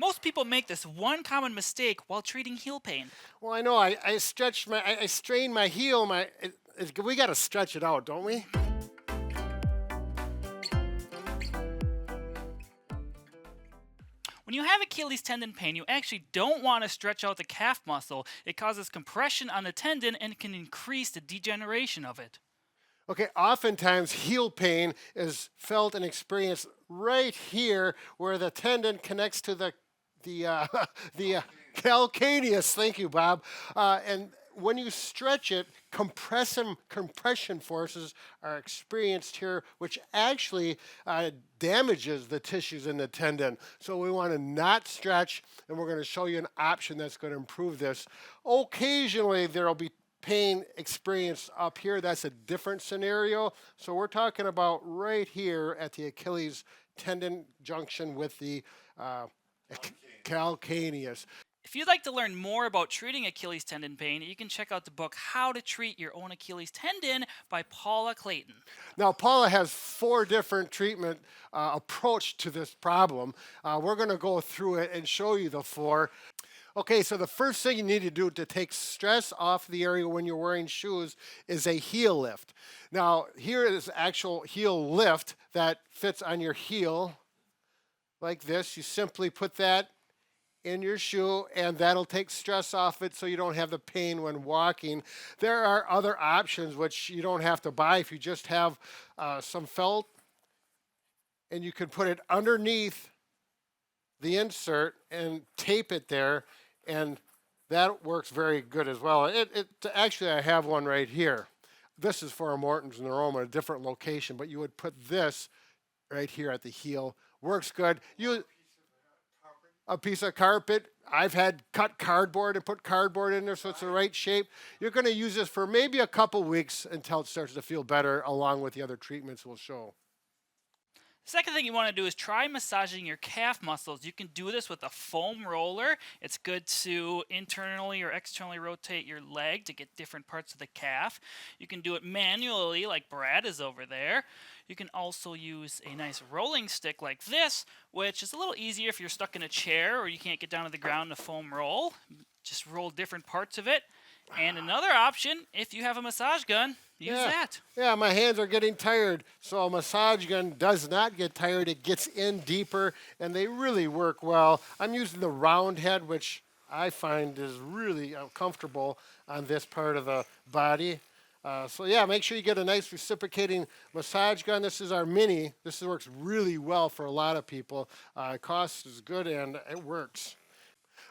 Most people make this one common mistake while treating heel pain. Well, I know I stretched I strained my heel. We got to stretch it out, don't we? When you have Achilles tendon pain, you actually don't want to stretch out the calf muscle. It causes compression on the tendon and can increase the degeneration of it. Okay, oftentimes heel pain is felt and experienced right here where the tendon connects to the the calcaneus. Thank you, Bob. And when you stretch it, compression forces are experienced here, which actually damages the tissues in the tendon. So we want to not stretch, and we're going to show you an option that's going to improve this. Occasionally, there will be pain experienced up here. That's a different scenario. So we're talking about right here at the Achilles tendon junction with the calcaneus. If you'd like to learn more about treating Achilles tendon pain, you can check out the book How to Treat Your Own Achilles Tendon by Paula Clayton. Now, Paula has 4 different treatment approach to this problem. We're going to go through it and show you the 4. Okay, so the first thing you need to do to take stress off the area when you're wearing shoes is a heel lift. Now, here is actual heel lift that fits on your heel like this. You simply put that in your shoe, and that'll take stress off it so you don't have the pain when walking. There are other options which you don't have to buy. If you just have some felt, and you can put it underneath the insert and tape it there, and that works very good as well. Actually, I have one right here. This is for a Morton's neuroma, a different location, but you would put this right here at the heel. Works good. A piece of carpet. I've had cut cardboard and put cardboard in there so it's the right shape. You're going to use this for maybe a couple weeks until it starts to feel better, along with the other treatments we'll show. The second thing you want to do is try massaging your calf muscles. You can do this with a foam roller. It's good to internally or externally rotate your leg to get different parts of the calf. You can do it manually like Brad is over there. You can also use a nice rolling stick like this, which is a little easier if you're stuck in a chair or you can't get down to the ground to foam roll. Just roll different parts of it. And another option, if you have a massage gun, use that. Yeah, my hands are getting tired, so a massage gun does not get tired. It gets in deeper, and they really work well. I'm using the round head, which I find is really comfortable on this part of the body. So yeah, make sure you get a nice reciprocating massage gun. This is our mini. This works really well for a lot of people. Cost is good, and it works.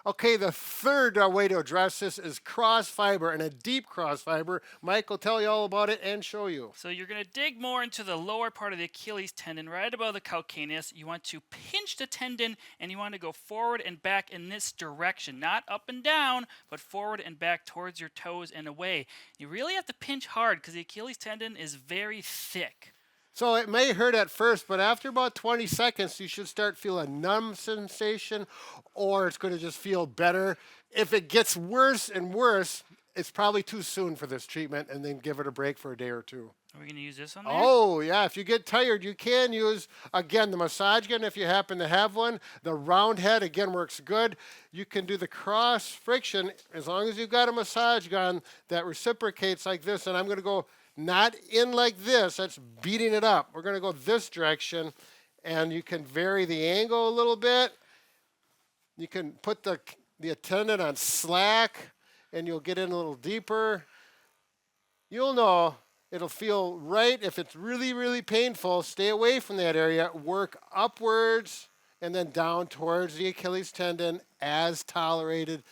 Okay, the third way to address this is cross fiber, and a deep cross fiber. Mike will tell you all about it and show you. So you're going to dig more into the lower part of the Achilles tendon, right above the calcaneus. You want to pinch the tendon, and you want to go forward and back in this direction. Not up and down, but forward and back towards your toes and away. You really have to pinch hard because the Achilles tendon is very thick. So it may hurt at first, but after about 20 seconds, you should start feeling numb sensation, or it's going to just feel better. If it gets worse and worse, it's probably too soon for this treatment, and then give it a break for a day or 2. Are we going to use this on there? Oh, yeah. If you get tired, you can use, again, the massage gun if you happen to have one. The round head, again, works good. You can do the cross friction as long as you've got a massage gun that reciprocates like this, and I'm going to go not in like this, that's beating it up. We're going to go this direction, and you can vary the angle a little bit. You can put the tendon on slack, and you'll get in a little deeper. You'll know it'll feel right. If it's really, really painful, stay away from that area. Work upwards and then down towards the Achilles tendon as tolerated.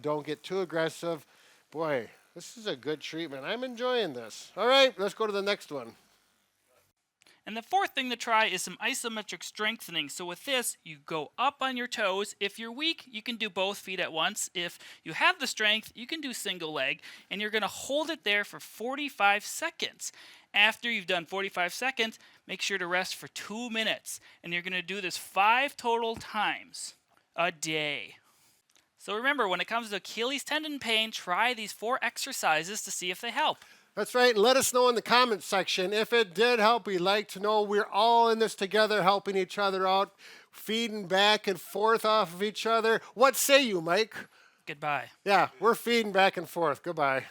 Don't get too aggressive. Boy, this is a good treatment. I'm enjoying this. All right, let's go to the next one. And the fourth thing to try is some isometric strengthening. So with this, you go up on your toes. If you're weak, you can do both feet at once. If you have the strength, you can do single leg. And you're going to hold it there for 45 seconds. After you've done 45 seconds, make sure to rest for 2 minutes. And you're going to do this 5 total times a day. So remember, when it comes to Achilles tendon pain, try these 4 exercises to see if they help. That's right. Let us know in the comments section if it did help. We'd like to know we're all in this together, helping each other out. feeding back and forth off of each other. What say you, Mike? Goodbye. Yeah, we're feeding back and forth. Goodbye.